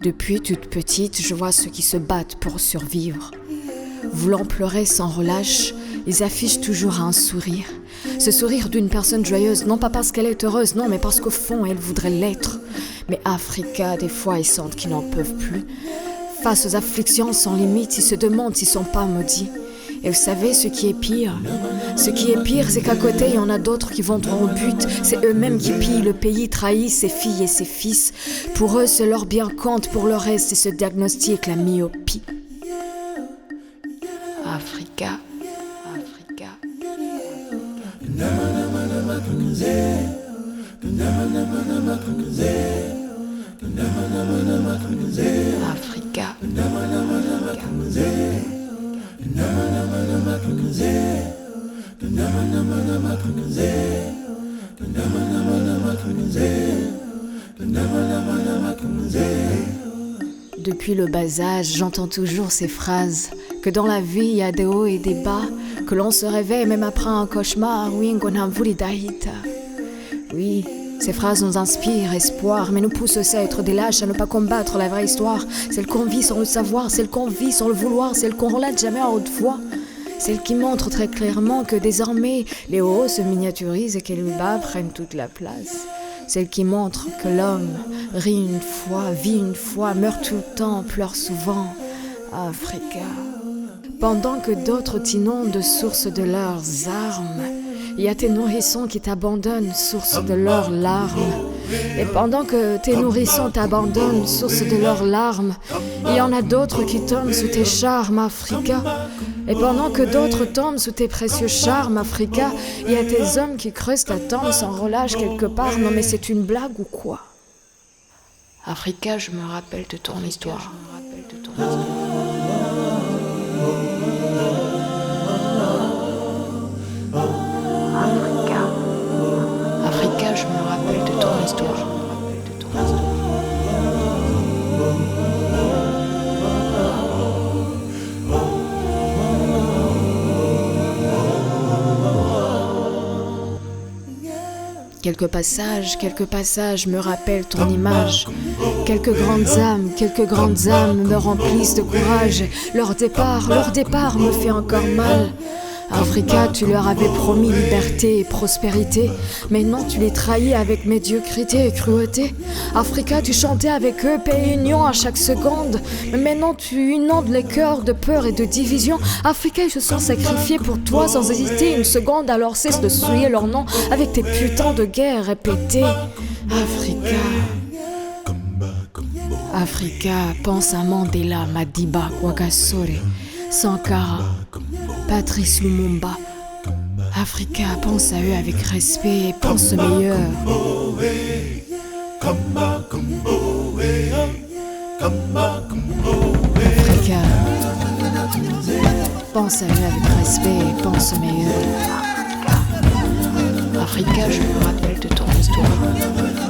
Depuis toute petite, je vois ceux qui se battent pour survivre. Voulant pleurer sans relâche, ils affichent toujours un sourire. Ce sourire d'une personne joyeuse, non pas parce qu'elle est heureuse, non, mais parce qu'au fond, elle voudrait l'être. Mais Africa, des fois, ils sentent qu'ils n'en peuvent plus. Face aux afflictions sans limite, ils se demandent s'ils ne sont pas maudits. Et vous savez ce qui est pire? Ce qui est pire, c'est qu'à côté, il y en a d'autres qui vont droit au but. C'est eux-mêmes qui pillent le pays, trahissent ses filles et ses fils. Pour eux, c'est leur bien compte, pour le reste, c'est ce diagnostic, la myopie. Africa, Africa. Africa. Depuis le bas âge, j'entends toujours ces phrases, que dans la vie il y a des hauts et des bas, que l'on se réveille même après un cauchemar. Oui, ces phrases nous inspirent espoir, mais nous poussent aussi à être des lâches, à ne pas combattre la vraie histoire, celle qu'on vit sans le savoir, celle qu'on vit sans le vouloir, celle qu'on relate jamais à haute voix. Celle qui montre très clairement que désormais les hauts se miniaturisent et que les bas prennent toute la place. Celle qui montre que l'homme rit une fois, vit une fois, meurt tout le temps, pleure souvent. Africa. Pendant que d'autres t'inondent source de leurs armes, il y a tes nourrissons qui t'abandonnent, source de leurs larmes. Et pendant que tes nourrissons t'abandonnent, source de leurs larmes, il y en a d'autres qui tombent sous tes charmes, Africa. Et pendant que d'autres tombent sous tes précieux charmes, Africa, il y a tes hommes qui creusent ta tombe sans relâche quelque part. Non mais c'est une blague ou quoi? Africa, je me rappelle de ton histoire. Africa, je me rappelle de ton histoire. Quelques passages me rappellent ton image. Quelques grandes âmes me remplissent de courage. Leur départ me fait encore mal. Africa, tu leur avais promis liberté et prospérité, mais non, tu les trahis avec médiocrité et cruauté. Africa, tu chantais avec eux paix et union à chaque seconde, mais maintenant tu inondes les cœurs de peur et de division. Africa, ils se sont sacrifiés pour toi sans hésiter une seconde, alors cesse de souiller leur nom avec tes putains de guerres répétées. Africa, pense à Mandela, Madiba, Rwagasore, Sankara, Patrice Lumumba. Africa, pense à eux avec respect et pense au meilleur. Africa, pense à eux avec respect et pense au meilleur. Africa, je me rappelle de ton histoire.